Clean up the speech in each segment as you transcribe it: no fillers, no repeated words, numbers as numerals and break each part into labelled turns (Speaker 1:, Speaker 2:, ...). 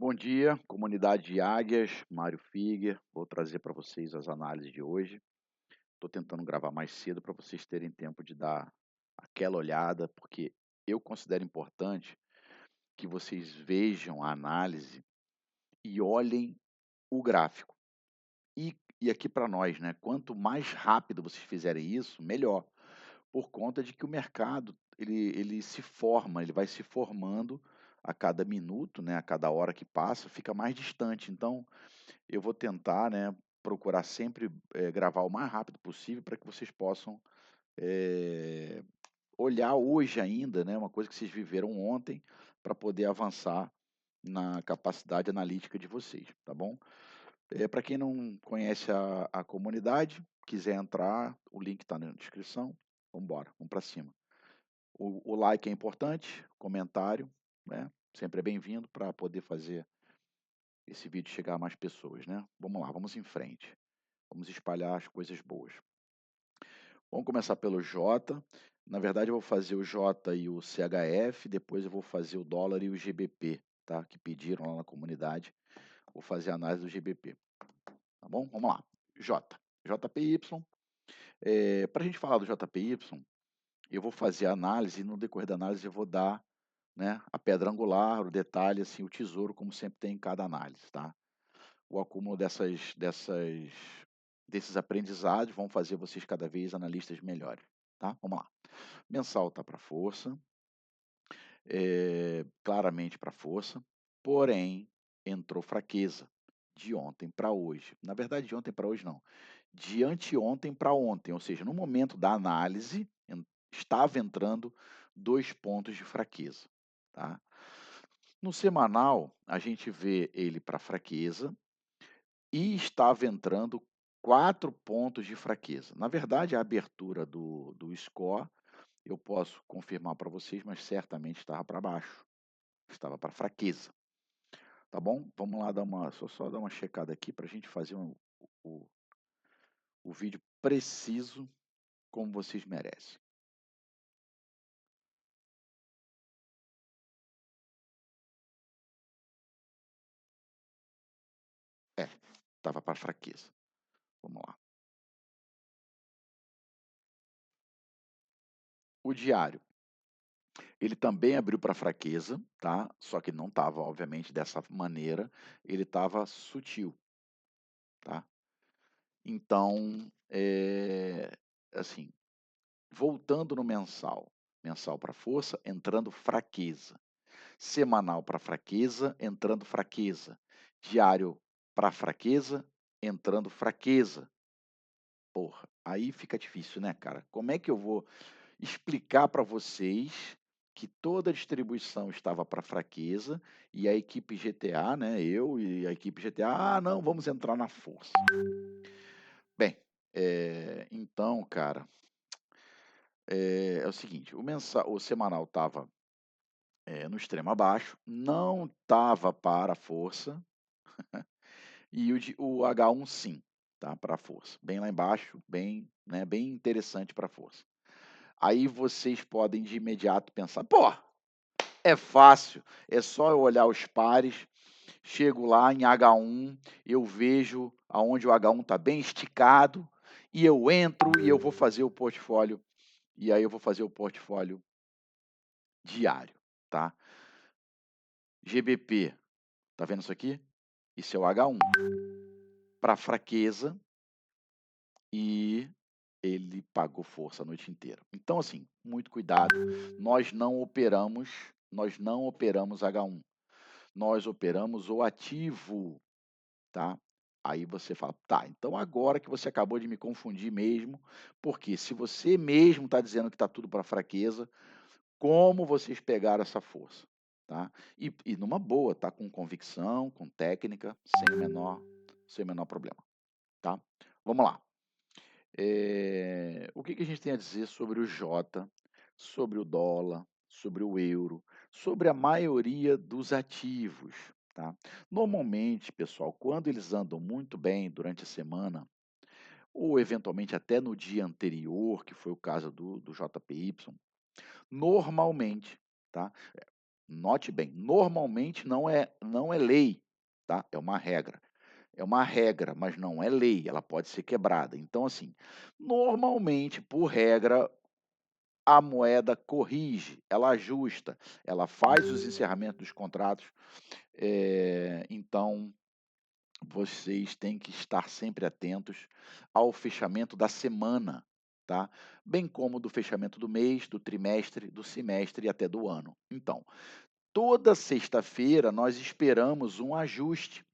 Speaker 1: Bom dia, comunidade de águias, Mário Figer. Vou trazer para vocês as análises de hoje. Estou tentando gravar mais cedo para vocês terem tempo de dar aquela olhada, porque eu considero importante que vocês vejam a análise e olhem o gráfico. E aqui para nós, né? Quanto mais rápido vocês fizerem isso, melhor, por conta de que o mercado ele se forma, ele vai se formando a cada minuto, né? A cada hora que passa, fica mais distante. Então, eu vou tentar, né, procurar sempre, gravar o mais rápido possível para que vocês possam, eh, olhar hoje ainda, né, uma coisa que vocês viveram ontem, para poder avançar na capacidade analítica de vocês, tá bom? Para quem não conhece a comunidade, quiser entrar, o link está na descrição. Vamos embora, vamos para cima. O like é importante, comentário, né, sempre é bem-vindo para poder fazer esse vídeo chegar a mais pessoas, né. Vamos lá, vamos em frente. Vamos espalhar as coisas boas. Vamos começar pelo J. Na verdade, eu vou fazer o J e o CHF, depois eu vou fazer o dólar e o GBP, tá? Que pediram lá na comunidade. Vou fazer a análise do GBP, tá bom? Vamos lá. J. JPY. Para a gente falar do JPY, eu vou fazer a análise e no decorrer da análise eu vou dar, né, a pedra angular, o detalhe, assim, o tesouro, como sempre tem em cada análise, tá? O acúmulo desses aprendizados vão fazer vocês cada vez analistas melhores, tá? Vamos lá. Mensal está para força, claramente para força, porém entrou fraqueza de ontem para hoje. Na verdade, de ontem para hoje não, de anteontem para ontem, ou seja, no momento da análise estava entrando 2 pontos de fraqueza, tá? No semanal, a gente vê ele para fraqueza, e estava entrando 4 pontos de fraqueza. Na verdade, a abertura do score, eu posso confirmar para vocês, mas certamente estava para baixo, estava para fraqueza, tá bom? Vamos lá dar uma só dar uma checada aqui para a gente fazer o o vídeo preciso, como vocês merecem. É, estava para fraqueza. Vamos lá. O diário, ele também abriu para fraqueza, tá? Só que não estava, obviamente, dessa maneira, ele estava sutil, tá? Então, assim, voltando no mensal, mensal para força, entrando fraqueza, semanal para fraqueza, entrando fraqueza, diário para fraqueza, entrando fraqueza. Porra, aí fica difícil, né, cara? Como é que eu vou explicar para vocês que toda a distribuição estava para fraqueza e a equipe GTA, né, eu e a equipe GTA: "Ah, não, vamos entrar na força". Bem, então, cara, é o seguinte, o semanal estava, no extremo abaixo, não estava para a força, e o H1 sim, tá, para a força, bem lá embaixo, bem, né, bem interessante para a força. Aí vocês podem de imediato pensar: "Pô, é fácil, é só eu olhar os pares, chego lá em H1, eu vejo aonde o H1 está bem esticado, e eu entro e eu vou fazer o portfólio, e aí eu vou fazer o portfólio diário, tá. GBP, tá vendo isso aqui? Isso é o H1, para fraqueza, e ele pagou força a noite inteira. Então, assim, muito cuidado, nós não operamos H1, nós operamos o ativo, tá. Aí você fala: "Tá, então agora que você acabou de me confundir mesmo, porque se você mesmo está dizendo que está tudo para fraqueza, como vocês pegaram essa força, tá?" E numa boa, tá, com convicção, com técnica, sem o menor problema, tá. Vamos lá. O que que a gente tem a dizer sobre o jota, sobre o dólar, sobre o euro, sobre a maioria dos ativos, tá. Normalmente, pessoal, quando eles andam muito bem durante a semana, ou eventualmente até no dia anterior, que foi o caso do JPY, normalmente, tá. Note bem, normalmente não é lei, tá, é uma regra. É uma regra, mas não é lei, ela pode ser quebrada. Então, assim, normalmente, por regra, a moeda corrige, ela ajusta, ela faz os encerramentos dos contratos, então vocês têm que estar sempre atentos ao fechamento da semana, tá? Bem como do fechamento do mês, do trimestre, do semestre e até do ano. Então, toda sexta-feira nós esperamos um ajuste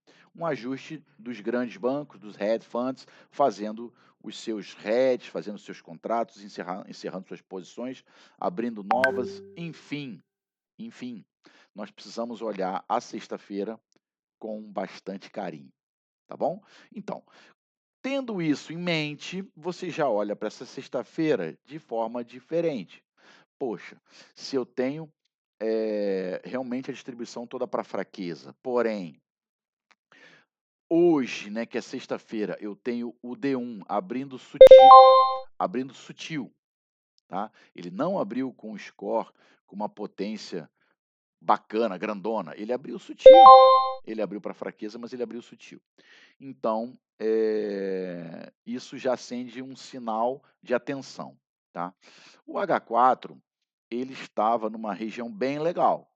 Speaker 1: dos grandes bancos, dos hedge funds, fazendo os seus hedges, fazendo os seus contratos, encerrando suas posições, abrindo novas, enfim, nós precisamos olhar a sexta-feira com bastante carinho, tá bom? Então, tendo isso em mente, você já olha para essa sexta-feira de forma diferente. Poxa, se eu tenho realmente a distribuição toda para fraqueza, porém, hoje, né, que é sexta-feira, eu tenho o D1 abrindo sutil, tá? Ele não abriu com score, com uma potência bacana, grandona, ele abriu sutil. Ele abriu para fraqueza, mas ele abriu sutil. Então, isso já acende um sinal de atenção, tá? O H4, ele estava numa região bem legal,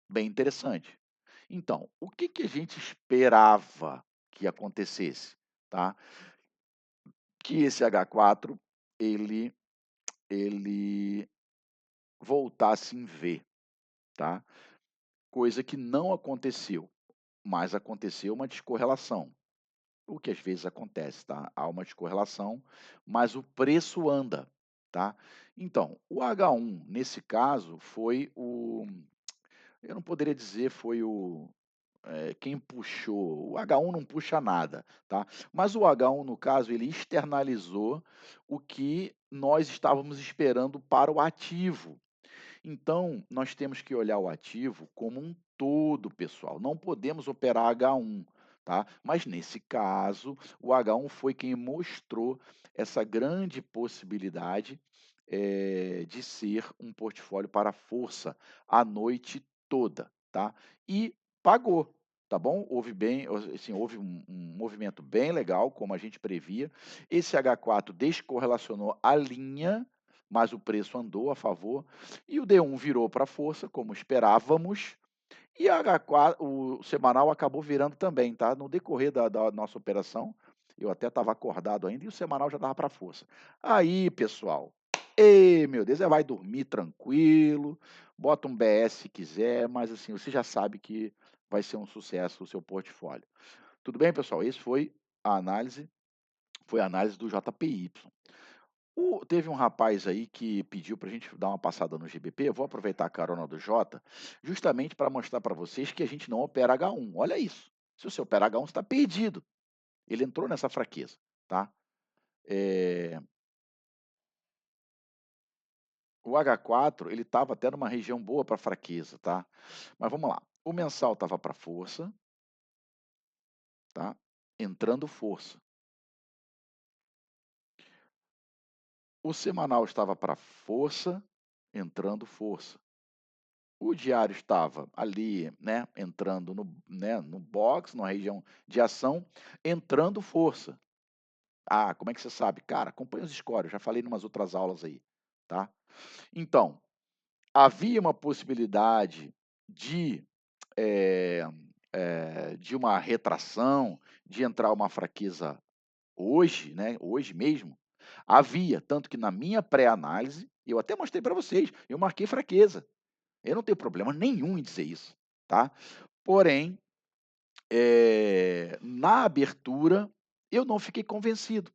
Speaker 1: bem interessante. Então, o que que a gente esperava que acontecesse, tá? Que esse H4 ele ele voltasse em V, tá? Coisa que não aconteceu, mas aconteceu uma descorrelação. O que às vezes acontece, tá? Há uma descorrelação, mas o preço anda, tá? Então, o H1 nesse caso foi eu não poderia dizer foi quem puxou. O H1 não puxa nada, tá? Mas o H1 no caso ele externalizou o que nós estávamos esperando para o ativo. Então, nós temos que olhar o ativo como um todo, pessoal. Não podemos operar H1, tá? Mas nesse caso, o H1 foi quem mostrou essa grande possibilidade de ser um portfólio para força a noite toda, tá? E pagou, tá bom? Assim, houve um movimento bem legal, como a gente previa. Esse H4 descorrelacionou a linha, mas o preço andou a favor. E o D1 virou para força, como esperávamos, e a H4, o semanal acabou virando também, tá? No decorrer da nossa operação, eu até estava acordado ainda e o semanal já estava para força. Aí, pessoal, ei, meu Deus, você vai dormir tranquilo, bota um BS se quiser, mas assim, você já sabe que vai ser um sucesso o seu portfólio. Tudo bem, pessoal? Esse foi a análise do JPY. Teve um rapaz aí que pediu para a gente dar uma passada no GBP. Eu vou aproveitar a carona do Jota, justamente para mostrar para vocês que a gente não opera H1. Olha isso. Se você opera H1, você está perdido. Ele entrou nessa fraqueza, tá? Eh, o H4 ele estava até numa região boa para fraqueza, tá? Mas vamos lá. O mensal estava para força, tá? Entrando força. O semanal estava para força, entrando força. O diário estava ali, né, entrando no box, numa região de ação, entrando força. Ah, como é que você sabe? Cara, acompanha os scores, já falei em umas outras aulas aí, tá? Então, havia uma possibilidade de, eh de uma retração, de entrar uma fraqueza hoje, né, hoje mesmo, havia, tanto que na minha pré-análise, eu até mostrei para vocês, eu marquei fraqueza. Eu não tenho problema nenhum em dizer isso, tá. Porém, na abertura, eu não fiquei convencido.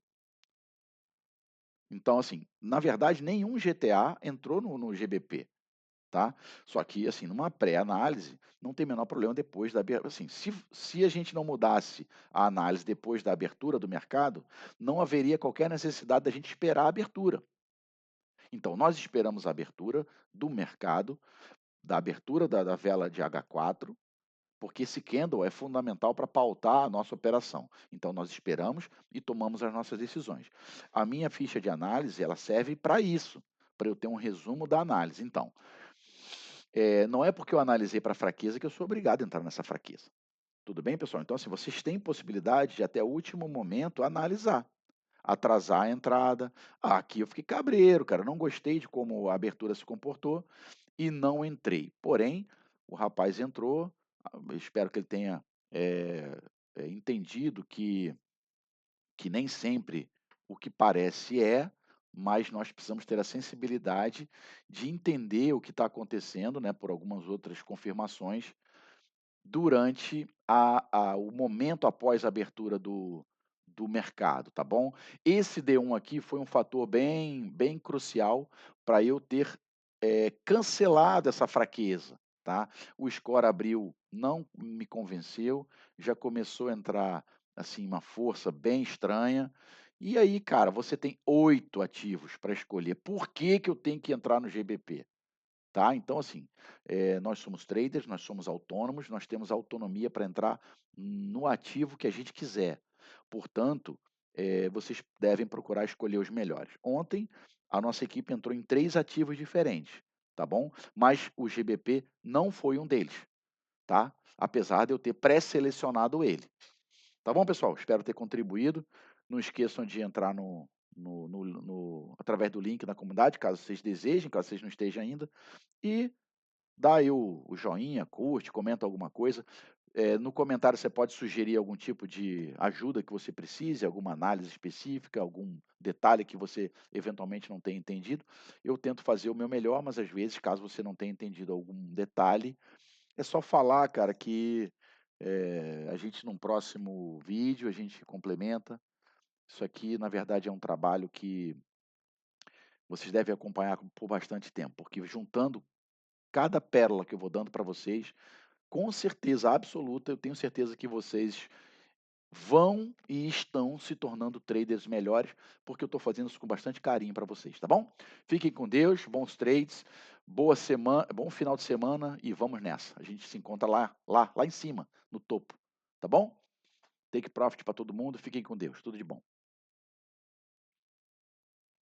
Speaker 1: Então, assim, na verdade, nenhum GTA entrou no GBP, tá. Só que, assim, numa pré-análise, não tem o menor problema depois da abertura. Assim, se a gente não mudasse a análise depois da abertura do mercado, não haveria qualquer necessidade da gente esperar a abertura. Então, nós esperamos a abertura do mercado, da abertura da vela de H4. Porque esse candle é fundamental para pautar a nossa operação. Então nós esperamos e tomamos as nossas decisões. A minha ficha de análise, ela serve para isso, para eu ter um resumo da análise. Então, não é porque eu analisei para fraqueza que eu sou obrigado a entrar nessa fraqueza. Tudo bem, pessoal? Então, assim, vocês têm possibilidade de até o último momento analisar, atrasar a entrada. Ah, aqui eu fiquei cabreiro, cara, não gostei de como a abertura se comportou e não entrei. Porém, o rapaz entrou, eu espero que ele tenha, eh entendido que nem sempre o que parece é, mas nós precisamos ter a sensibilidade de entender o que está acontecendo, né, por algumas outras confirmações, durante o momento após a abertura do mercado, tá bom? Esse D1 aqui foi um fator bem crucial para eu ter, cancelado essa fraqueza, tá? O score abriu, não me convenceu, já começou a entrar, assim, uma força bem estranha. E aí, cara, você tem 8 ativos para escolher. Por que que eu tenho que entrar no GBP? Tá? Então, assim, nós somos traders, nós somos autônomos, nós temos autonomia para entrar no ativo que a gente quiser. Portanto, vocês devem procurar escolher os melhores. Ontem, a nossa equipe entrou em 3 ativos diferentes, tá bom? Mas o GBP não foi um deles, tá? Apesar de eu ter pré-selecionado ele. Tá bom, pessoal? Espero ter contribuído. Não esqueçam de entrar através do link na comunidade, caso vocês desejem, caso vocês não estejam ainda. E dá aí o joinha, curte, comenta alguma coisa. No comentário você pode sugerir algum tipo de ajuda que você precise, alguma análise específica, algum detalhe que você eventualmente não tenha entendido. Eu tento fazer o meu melhor, mas às vezes, caso você não tenha entendido algum detalhe, é só falar, cara, que a gente num próximo vídeo a gente complementa. Isso aqui, na verdade, é um trabalho que vocês devem acompanhar por bastante tempo, porque juntando cada pérola que eu vou dando para vocês, com certeza absoluta, eu tenho certeza que vocês vão e estão se tornando traders melhores, porque eu estou fazendo isso com bastante carinho para vocês, tá bom? Fiquem com Deus, bons trades, boa semana, bom final de semana e vamos nessa. A gente se encontra lá em cima, no topo, tá bom? Take profit para todo mundo, fiquem com Deus, tudo de bom.